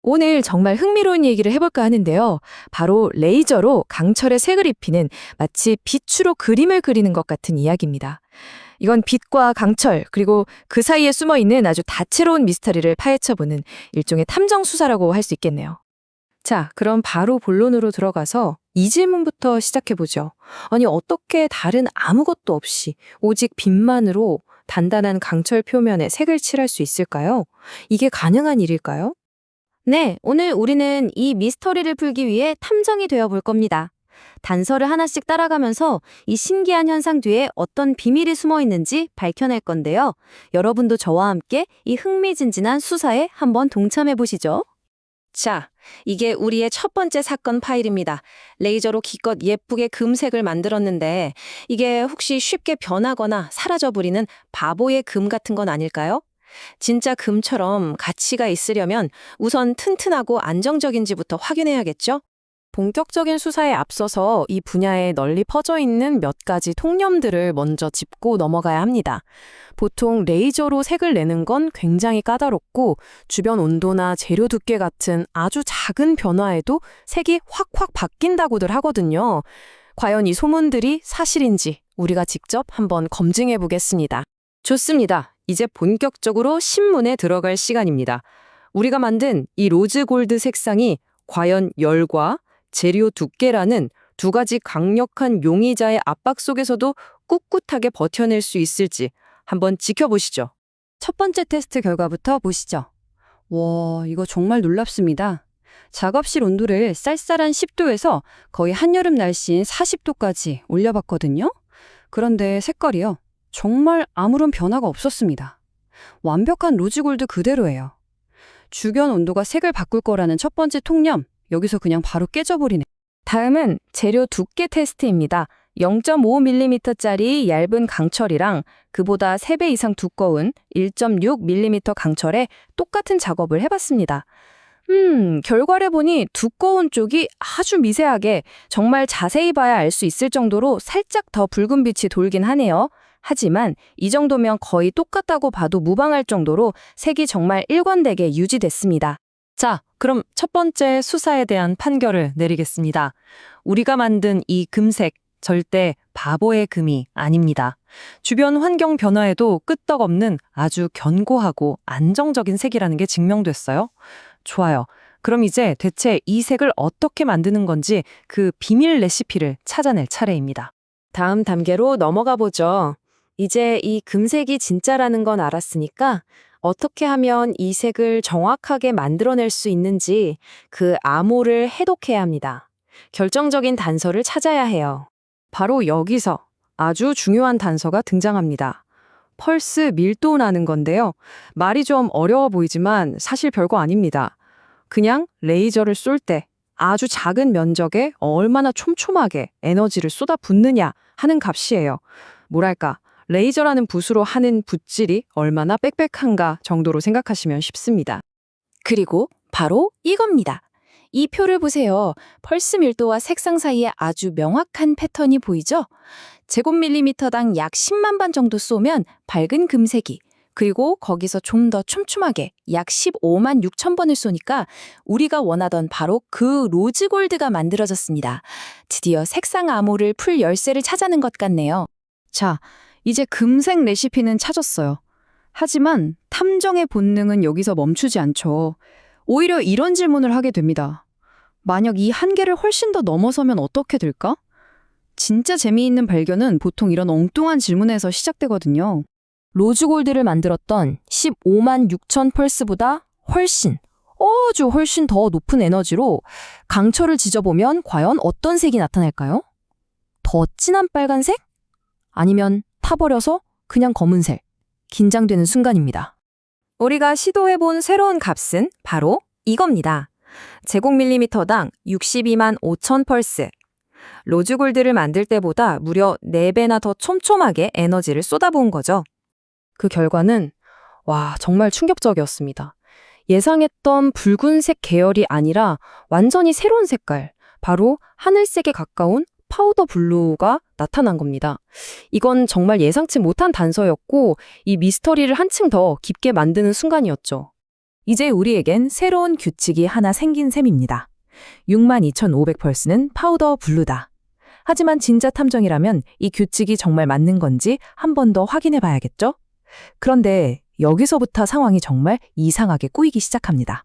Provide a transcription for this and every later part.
오늘 정말 흥미로운 얘기를 해볼까 하는데요. 바로 레이저로 강철에 색을 입히는 마치 빛으로 그림을 그리는 것 같은 이야기입니다. 이건 빛과 강철, 그리고 그 사이에 숨어 있는 아주 다채로운 미스터리를 파헤쳐보는 일종의 탐정 수사라고 할 수 있겠네요. 자, 그럼 바로 본론으로 들어가서 이 질문부터 시작해보죠. 아니, 어떻게 다른 아무것도 없이 오직 빛만으로 단단한 강철 표면에 색을 칠할 수 있을까요? 이게 가능한 일일까요? 네, 오늘 우리는 이 미스터리를 풀기 위해 탐정이 되어 볼 겁니다. 단서를 하나씩 따라가면서 이 신기한 현상 뒤에 어떤 비밀이 숨어 있는지 밝혀낼 건데요. 여러분도 저와 함께 이 흥미진진한 수사에 한번 동참해 보시죠. 자, 이게 우리의 첫 번째 사건 파일입니다. 레이저로 기껏 예쁘게 금색을 만들었는데 이게 혹시 쉽게 변하거나 사라져버리는 바보의 금 같은 건 아닐까요? 진짜 금처럼 가치가 있으려면 우선 튼튼하고 안정적인지부터 확인해야겠죠? 본격적인 수사에 앞서서 이 분야에 널리 퍼져 있는 몇 가지 통념들을 먼저 짚고 넘어가야 합니다. 보통 레이저로 색을 내는 건 굉장히 까다롭고 주변 온도나 재료 두께 같은 아주 작은 변화에도 색이 확확 바뀐다고들 하거든요. 과연 이 소문들이 사실인지 우리가 직접 한번 검증해 보겠습니다. 좋습니다. 이제 본격적으로 신문에 들어갈 시간입니다. 우리가 만든 이 로즈 골드 색상이 과연 열과 재료 두께라는 두 가지 강력한 용의자의 압박 속에서도 꿋꿋하게 버텨낼 수 있을지 한번 지켜보시죠. 첫 번째 테스트 결과부터 보시죠. 와, 이거 정말 놀랍습니다. 작업실 온도를 쌀쌀한 10도에서 거의 한여름 날씨인 40도까지 올려봤거든요. 그런데 색깔이요. 정말 아무런 변화가 없었습니다. 완벽한 로즈골드 그대로예요. 주변 온도가 색을 바꿀 거라는 첫 번째 통념, 여기서 그냥 바로 깨져버리네. 다음은 재료 두께 테스트입니다. 0.5mm짜리 얇은 강철이랑 그보다 3배 이상 두꺼운 1.6mm 강철에 똑같은 작업을 해봤습니다. 결과를 보니 두꺼운 쪽이 아주 미세하게 정말 자세히 봐야 알 수 있을 정도로 살짝 더 붉은 빛이 돌긴 하네요. 하지만 이 정도면 거의 똑같다고 봐도 무방할 정도로 색이 정말 일관되게 유지됐습니다. 자, 그럼 첫 번째 수사에 대한 판결을 내리겠습니다. 우리가 만든 이 금색, 절대 바보의 금이 아닙니다. 주변 환경 변화에도 끄떡없는 아주 견고하고 안정적인 색이라는 게 증명됐어요. 좋아요. 그럼 이제 대체 이 색을 어떻게 만드는 건지 그 비밀 레시피를 찾아낼 차례입니다. 다음 단계로 넘어가 보죠. 이제 이 금색이 진짜라는 건 알았으니까 어떻게 하면 이 색을 정확하게 만들어낼 수 있는지 그 암호를 해독해야 합니다. 결정적인 단서를 찾아야 해요. 바로 여기서 아주 중요한 단서가 등장합니다. 펄스 밀도라는 건데요. 말이 좀 어려워 보이지만 사실 별거 아닙니다. 그냥 레이저를 쏠 때 아주 작은 면적에 얼마나 촘촘하게 에너지를 쏟아붓느냐 하는 값이에요. 뭐랄까, 레이저라는 붓으로 하는 붓질이 얼마나 빽빽한가 정도로 생각하시면 쉽습니다. 그리고 바로 이겁니다. 이 표를 보세요. 펄스 밀도와 색상 사이에 아주 명확한 패턴이 보이죠? 제곱밀리미터당 약 10만 번 정도 쏘면 밝은 금색이, 그리고 거기서 좀 더 촘촘하게 약 15만 6천 번을 쏘니까 우리가 원하던 바로 그 로즈골드가 만들어졌습니다. 드디어 색상 암호를 풀 열쇠를 찾아낸 것 같네요. 자, 이제 금색 레시피는 찾았어요. 하지만 탐정의 본능은 여기서 멈추지 않죠. 오히려 이런 질문을 하게 됩니다. 만약 이 한계를 훨씬 더 넘어서면 어떻게 될까? 진짜 재미있는 발견은 보통 이런 엉뚱한 질문에서 시작되거든요. 로즈골드를 만들었던 15만 6천 펄스보다 훨씬 더 높은 에너지로 강철을 지져보면 과연 어떤 색이 나타날까요? 더 진한 빨간색? 아니면 타버려서 그냥 검은색? 긴장되는 순간입니다. 우리가 시도해본 새로운 값은 바로 이겁니다. 제곱밀리미터당 62만 5천 펄스. 로즈골드를 만들 때보다 무려 4배나 더 촘촘하게 에너지를 쏟아부은 거죠. 그 결과는 정말 충격적이었습니다. 예상했던 붉은색 계열이 아니라 완전히 새로운 색깔, 바로 하늘색에 가까운 파우더 블루가 나타난 겁니다. 이건 정말 예상치 못한 단서였고 이 미스터리를 한층 더 깊게 만드는 순간이었죠. 이제 우리에겐 새로운 규칙이 하나 생긴 셈입니다. 62,500펄스는 파우더 블루다. 하지만 진짜 탐정이라면 이 규칙이 정말 맞는 건지 한 번 더 확인해 봐야겠죠? 그런데 여기서부터 상황이 정말 이상하게 꼬이기 시작합니다.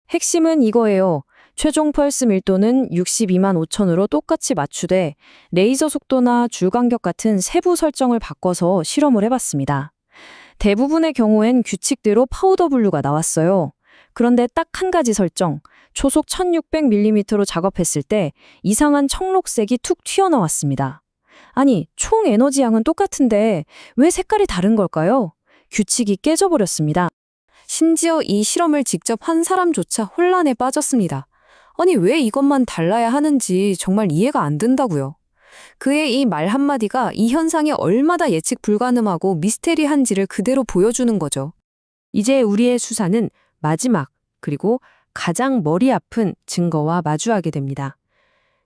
핵심은 이거예요. 최종 펄스 밀도는 62만 5천으로 똑같이 맞추되 레이저 속도나 줄 간격 같은 세부 설정을 바꿔서 실험을 해봤습니다. 대부분의 경우엔 규칙대로 파우더 블루가 나왔어요. 그런데 딱 한 가지 설정, 초속 1600mm로 작업했을 때 이상한 청록색이 툭 튀어나왔습니다. 아니, 총 에너지양은 똑같은데 왜 색깔이 다른 걸까요? 규칙이 깨져버렸습니다. 심지어 이 실험을 직접 한 사람조차 혼란에 빠졌습니다. 아니, 왜 이것만 달라야 하는지 정말 이해가 안 된다고요. 그의 이 말 한마디가 이 현상이 얼마나 예측 불가능하고 미스테리한지를 그대로 보여주는 거죠. 이제 우리의 수사는 마지막, 그리고 가장 머리 아픈 증거와 마주하게 됩니다.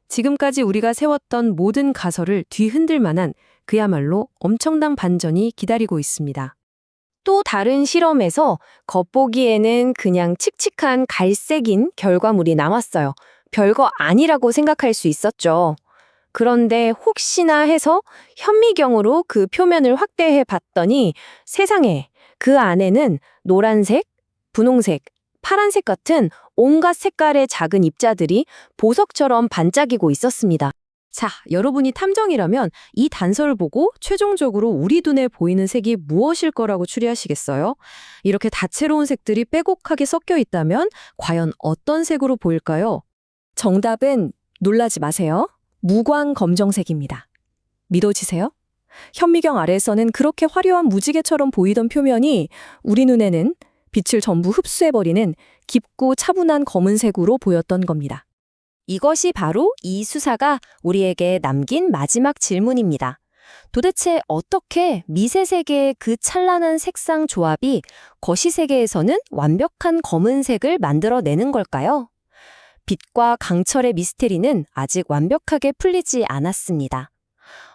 지금까지 우리가 세웠던 모든 가설을 뒤흔들 만한 그야말로 엄청난 반전이 기다리고 있습니다. 또 다른 실험에서 겉보기에는 그냥 칙칙한 갈색인 결과물이 남았어요. 별거 아니라고 생각할 수 있었죠. 그런데 혹시나 해서 현미경으로 그 표면을 확대해 봤더니 세상에 그 안에는 노란색, 분홍색, 파란색 같은 온갖 색깔의 작은 입자들이 보석처럼 반짝이고 있었습니다. 자, 여러분이 탐정이라면 이 단서를 보고 최종적으로 우리 눈에 보이는 색이 무엇일 거라고 추리하시겠어요? 이렇게 다채로운 색들이 빼곡하게 섞여 있다면 과연 어떤 색으로 보일까요? 정답은 놀라지 마세요. 무광 검정색입니다. 믿어지세요? 현미경 아래에서는 그렇게 화려한 무지개처럼 보이던 표면이 우리 눈에는 빛을 전부 흡수해버리는 깊고 차분한 검은색으로 보였던 겁니다. 이것이 바로 이 수사가 우리에게 남긴 마지막 질문입니다. 도대체 어떻게 미세세계의 그 찬란한 색상 조합이 거시세계에서는 완벽한 검은색을 만들어내는 걸까요? 빛과 강철의 미스테리는 아직 완벽하게 풀리지 않았습니다.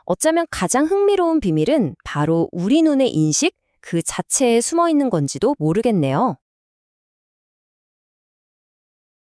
어쩌면 가장 흥미로운 비밀은 바로 우리 눈의 인식 그 자체에 숨어 있는 건지도 모르겠네요.